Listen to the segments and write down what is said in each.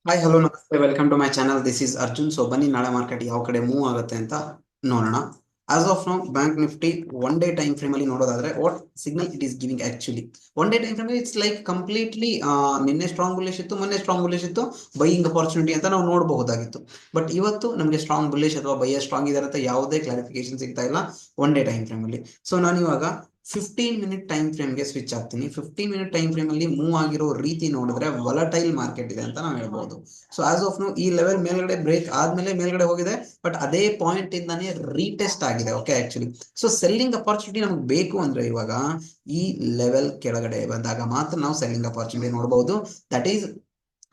Hi hello ನಮಸ್ತೆ welcome to my channel this is Arjun. So ಬನ್ನಿ ನಾಳೆ ಮಾರ್ಕೆಟ್ ಯಾವ ಕಡೆ ಮೂವ್ ಆಗುತ್ತೆ ಅಂತ ನೋಡೋಣ. As of now bank Nifty one day time frame ಅಲ್ಲಿ ನೋಡೋದಾದ್ರೆ what signal it is giving actually one day time frame it's like completely ನಿನ್ನೆ ಸ್ಟ್ರಾಂಗ್ ಬುಲಿಶ್ ಇತ್ತು, ಮೊನ್ನೆ ಸ್ಟ್ರಾಂಗ್ ಬುಲಿಶ್ ಇತ್ತು, ಬೈಯಿಂಗ್ ಅಪಾರ್ಚುನಿಟಿ ಅಂತ ನಾವು ನೋಡಬಹುದಾಗಿತ್ತು. ಬಟ್ ಇವತ್ತು ನಮಗೆ ಸ್ಟ್ರಾಂಗ್ ಬುಲಿಶ್ ಅಥವಾ ಬೈಯರ್ ಸ್ಟ್ರಾಂಗ್ ಇದೆ ಅಂತ ಯಾವುದೇ ಕ್ಲಾರಿಫಿಕೇಶನ್ ಸಿಗ್ತಾ ಇಲ್ಲ ಒನ್ ಡೇ ಟೈಮ್ ಫ್ರೇಮ್ ಅಲ್ಲಿ. ಸೊ ನಾನು ಇವಾಗ 15 ಮಿನಿಟ್ ಟೈಮ್ ಫ್ರೇಮ್ಗೆ ಸ್ವಿಚ್ ಆಗ್ತೀನಿ. 15 ಮಿನಿಟ್ ಟೈಮ್ ಫ್ರೇಮ್ ಅಲ್ಲಿ ಮೂವ್ ಆಗಿರೋ ರೀತಿ ನೋಡಿದ್ರೆ ವಲಟೈಲ್ ಮಾರ್ಕೆಟ್ ಇದೆ ಅಂತ ನಾವು ಹೇಳ್ಬಹುದು. ಸೊ ಆಸ್ ಆಫ್ ನೋ ಈ ಲೆವೆಲ್ ಮೇಲ್ಗಡೆ ಬ್ರೇಕ್ ಆದ್ಮೇಲೆ ಮೇಲ್ಗಡೆ ಹೋಗಿದೆ, ಬಟ್ ಅದೇ ಪಾಯಿಂಟ್ ಇಂದಾನೇ ರೀಟೆಸ್ಟ್ ಆಗಿದೆ. Okay, actually so selling opportunity ನಮ್ಗೆ ಬೇಕು ಅಂದ್ರೆ ಇವಾಗ ಈ ಲೆವೆಲ್ ಕೆಳಗಡೆ ಬಂದಾಗ ಮಾತ್ರ ನಾವು ಸೆಲ್ಲಿಂಗ್ ಅಪಾರ್ಚುನಿಟಿ ನೋಡಬಹುದು. That is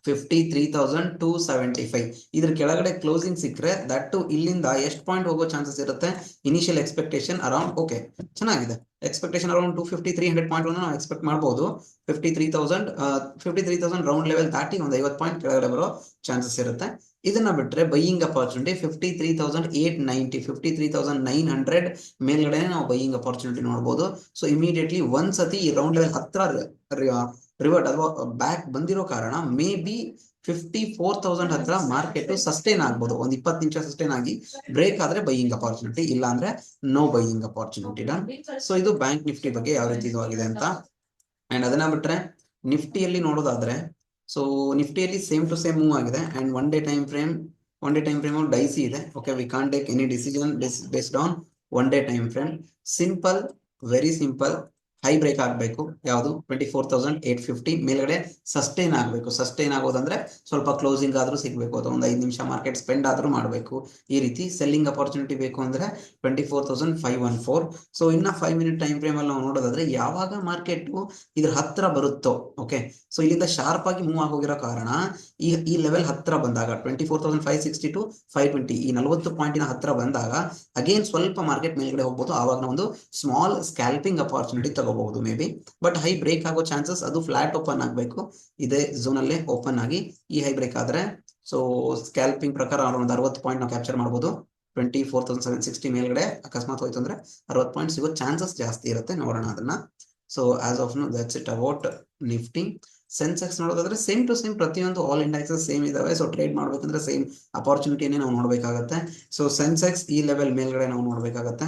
53,275. ಇದ್ರ ಕೆಳಗಡೆ ಕ್ಲೋಸಿಂಗ್ ಸಿಕ್ಕರೆ ದಟ್ ಇಲ್ಲಿಂದ ಎಷ್ಟು ಪಾಯಿಂಟ್ ಹೋಗೋ ಚಾನ್ಸಸ್ ಇರುತ್ತೆ? ಇನಿಷಿಯಲ್ ಎಕ್ಸ್ಪೆಕ್ಟೇಷನ್ ಅರೌಂಡ್ ಓಕೆ ಚೆನ್ನಾಗಿದೆ, ಎಕ್ಸ್ಪೆಕ್ಟೇಷನ್ ಅರೌಂಡ್ 250-300 ಪಾಯಿಂಟ್ ನಾವು ಎಕ್ಸ್ಪೆಕ್ಟ್ ಮಾಡಬಹುದು. 53,000 ರೌಂಡ್ ಲೆವೆಲ್ ದಾಟಿ ಒಂದು 50 ಪಾಯಿಂಟ್ ಕೆಳಗಡೆ ಬರೋ ಚಾನ್ಸಸ್ ಇರುತ್ತೆ. ಇದನ್ನ ಬಿಟ್ರೆ ಬೈಯಿಂಗ್ ಅಪಾರ್ಚುನಿಟಿ 53,890, 53,900 ಮೇಲ್ಗಡೆ ನಾವು ಬೈಯಿಂಗ್ ಅಪಾರ್ಚುನಿಟಿ ನೋಡಬಹುದು. ಸೊ ಇಮಿಡಿಯೇಟ್ಲಿ ಒಂದ್ಸತಿ ಈ ರೌಂಡ್ ಲೆವೆಲ್ ಹತ್ರ ರಿವರ್ಟ್ ಅಥವಾ ಬ್ಯಾಕ್ ಬಂದಿರೋ ಕಾರಣ ಮೇ ಬಿ 54,000 ಹತ್ರ ಮಾರ್ಕೆಟ್ ಸಸ್ಟೈನ್ ಆಗ್ಬೋದು. ಒಂದು 20 ನಿಮಿಷ ಸಸ್ಟೈನ್ ಆಗಿ ಬ್ರೇಕ್ ಆದ್ರೆ ಬೈಯಿಂಗ್ ಅಪಾರ್ಚುನಿಟಿ, ಇಲ್ಲ ಅಂದ್ರೆ ನೋ ಬೈಯಿಂಗ್ ಅಪಾರ್ಚುನಿಟಿ. ಸೊ ಇದು ಬ್ಯಾಂಕ್ ನಿಫ್ಟಿ ಬಗ್ಗೆ ಯಾವ ರೀತಿ ಇದು ಆಗಿದೆ ಅಂತ. ಅಂಡ್ ಅದನ್ನ ಬಿಟ್ರೆ ನಿಫ್ಟಿಯಲ್ಲಿ ನೋಡೋದಾದ್ರೆ, ಸೊ ನಿಫ್ಟಿಯಲ್ಲಿ ಸೇಮ್ ಟು ಸೇಮ್ ಮೂವ್ ಆಗಿದೆ. And one day time frame dicey ಇದೆ. Okay, we can't take any decision based on one day time frame. Simple, very simple, high break ಆಗಬೇಕು. ಯಾವುದು 24,850 ಮೇಲ್ಗಡೆ ಸಸ್ಟೈನ್ ಆಗಬೇಕು. ಸಸ್ಟೈನ್ ಆಗೋದಂದ್ರೆ ಸ್ವಲ್ಪ ಕ್ಲೋಸಿಂಗ್ ಆದ್ರೂ ಸಿಗಬೇಕು, ಅಥವಾ ಒಂದು 5 ನಿಮಿಷ ಮಾರ್ಕೆಟ್ ಸ್ಪೆಂಡ್ ಆದ್ರೂ ಮಾಡಬೇಕು. ಈ ರೀತಿ ಸೆಲ್ಲಿಂಗ್ ಅಪಾರ್ಚುನಿಟಿ ಬೇಕು ಅಂದ್ರೆ 24,514. ಸೊ ಇನ್ನ 5 ಮಿನಿಟ್ ಟೈಮ್ ಫ್ರೇಮ್ ಅಲ್ಲಿ ನಾವು ನೋಡೋದಾದ್ರೆ ಯಾವಾಗ ಮಾರ್ಕೆಟ್ ಇದ್ರ ಹತ್ರ ಬರುತ್ತೋ, ಓಕೆ, ಸೊ ಇಲ್ಲಿಂದ ಶಾರ್ಪ್ ಆಗಿ ಮೂವ್ ಆಗೋಗಿರೋ ಕಾರಣ ಈ ಲೆವೆಲ್ ಹತ್ರ ಬಂದಾಗ 24,560 to 520 ಈ 40 ಪಾಯಿಂಟಿನ ಹತ್ರ ಬಂದಾಗ ಅಗೇನ್ ಸ್ವಲ್ಪ ಮಾರ್ಕೆಟ್ ಮೇಲ್ಗಡೆ ಹೋಗ್ಬೋದು. ಆವಾಗ ಒಂದು ಸ್ಮಾಲ್ ಸ್ಕ್ಯಾಲ್ಪಿಂಗ್ ಅಪಾರ್ಚುನಿಟಿ ತಗೋಬಹುದು maybe. But high break ಆಗೋ ಚಾನ್ಸಸ್, ಅದು ಫ್ಲಾಟ್ ಓಪನ್ ಆಗಬೇಕು, ಇದೇ ಝೋನ್ ಅಲ್ಲೇ ಓಪನ್ ಆಗಿ ಈ ಹೈ ಬ್ರೇಕ್ ಆದ್ರೆ ಸೊ ಸ್ಕ್ಯಾಲ್ಪಿಂಗ್ ಪ್ರಕಾರ ಒಂದು 60 ಪಾಯಿಂಟ್ ನಾವು ಕ್ಯಾಪ್ಚರ್ ಮಾಡಬಹುದು. 24,760 ಮೇಲ್ಗಡೆ ಅಕಸ್ಮಾತ್ ಹೋಯ್ತು ಅಂದ್ರೆ 60 ಪಾಯಿಂಟ್ ಸಿಗೋ ಚಾನ್ಸಸ್ ಜಾಸ್ತಿ ಇರುತ್ತೆ. ನೋಡೋಣ ಅದನ್ನ. So as of now that's it about Nifty. Sensex ನೋಡೋದಾದ್ರೆ ಸೇಮ್ ಟು ಸೇಮ್ ಪ್ರತಿಯೊಂದು ಆಲ್ ಇಂಡೆಕ್ಸಸ್ ಸೇಮ್ ಇದಾವೆ. ಸೊ ಟ್ರೇಡ್ ಮಾಡ್ಬೇಕಂದ್ರೆ ಸೇಮ್ ಅಪಾರ್ಚುನಿಟಿನೇ ನಾವು ನೋಡ್ಬೇಕಾಗತ್ತೆ. ಸೊ ಸೆನ್ಸೆಕ್ಸ್ ಈ ಲೆವೆಲ್ ಮೇಲ್ಗಡೆ ನಾವು ನೋಡ್ಬೇಕಾಗತ್ತೆ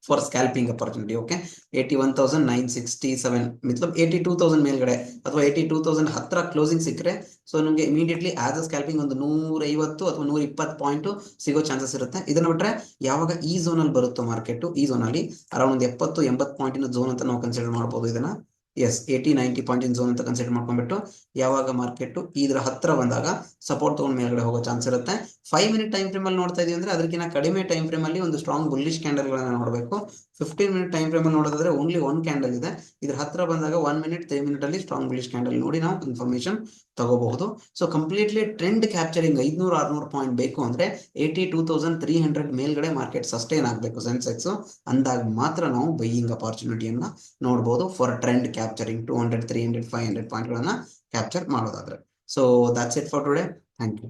ಫಾರ್ ಸ್ಕ್ಯಾಲ್ಪಿಂಗ್ ಅಪಾರ್ಚುನಿಟಿ. ಓಕೆ, 81,967 ಮತ್ಲಬ್ 82,000 ಮೇಲ್ಗಡೆ ಅಥವಾ 82,000 ಹತ್ರ ಕ್ಲೋಸಿಂಗ್ ಸಿಕ್ಕರೆ ಸೊ ನಮಗೆ ಇಮಿಡಿಯೇಟ್ಲಿ ಆಸ್ ಅ ಸ್ಕ್ಯಾಲ್ಪಿಂಗ್ ಒಂದು 150 ಅಥವಾ 120 ಪಾಯಿಂಟ್ ಸಿಗೋ ಚಾನ್ಸಸ್ ಇರುತ್ತೆ. ಇದನ್ನ ಬಿಟ್ರೆ ಯಾವಾಗ ಈ ಝೋನ್ ಅಲ್ಲಿ ಬರುತ್ತೋ ಮಾರ್ಕೆಟ್, ಈ ಝೋನ್ ಅಲ್ಲಿ ಅರೌಂಡ್ ಒಂದು 70-80 ಪಾಯಿಂಟಿನ ಝೋನ್ ಅಂತ ನಾವು ಕನ್ಸಿಡರ್ ಮಾಡಬಹುದು. ಇದನ್ನ 80-90 ಪಾಯಿಂಟಿನ ಝೋನ್ ಅಂತ ಕನ್ಸಿಡರ್ ಮಾಡ್ಕೊಂಡ್ಬಿಟ್ಟು ಯಾವಾಗ ಮಾರ್ಕೆಟ್ ಇದ್ರ ಹತ್ರ ಬಂದಾಗ ಸಪೋರ್ಟ್ ತಗೊಂಡ್ ಮೇಲ್ಗಡೆ ಹೋಗೋ ಚಾನ್ಸ್ ಇರುತ್ತೆ. 5 ಮಿನಿಟ್ ಟೈಮ್ ಫ್ರೇಮ್ ಅಲ್ಲಿ ನೋಡ್ತಾ ಇದೀವಿ ಅಂದ್ರೆ ಅದಕ್ಕಿಂತ ಕಡಿಮೆ ಟೈಮ್ ಫ್ರೇಮ್ ಅಲ್ಲಿ ಒಂದು ಸ್ಟ್ರಾಂಗ್ ಬುಲ್ಲಿಶ್ ಕ್ಯಾಂಡಲ್ ಗಳನ್ನ ನೋಡಬೇಕು. 15 ಮಿನಿಟ್ ಟೈಮ್ ಫ್ರೇಮ್ ಅಲ್ಲಿ ನೋಡೋದಾದ್ರೆ ಓನ್ಲಿ ಒನ್ ಕ್ಯಾಂಡಲ್ ಇದೆ. ಇದ್ರ ಹತ್ರ ಬಂದಾಗ 1 ಮಿನಿಟ್ 3 ಮಿನಿಟ್ ಅಲ್ಲಿ ಸ್ಟ್ರಾಂಗ್ ಬುಲ್ಲಿಶ್ ಕ್ಯಾಂಡಲ್ ನೋಡಿ ನಾವು ಇನ್ಫಾರ್ಮೇಶನ್ ತಗೋಬಹುದು. So completely trend capturing 500-600 point ಬೇಕು ಅಂದ್ರೆ 82,300 ಮೇಲ್ಗಡೆ ಮಾರ್ಕೆಟ್ ಸಸ್ಟೈನ್ ಆಗಬೇಕು ಸೆನ್ಸೆಕ್ಸ್. ಅಂದಾಗ ಮಾತ್ರ ನಾವು ಬೈಯಿಂಗ್ ಅಪಾರ್ಚುನಿಟಿಯನ್ನ ನೋಡಬಹುದು ಫಾರ್ ಟ್ರೆಂಡ್ ಕ್ಯಾಪ್ಚರಿಂಗ್ 200, 300, 500 ಪಾಯಿಂಟ್ ಗಳನ್ನ ಕ್ಯಾಪ್ಚರ್ ಮಾಡೋದಾದ್ರೆ. So that's it for today. Thank you.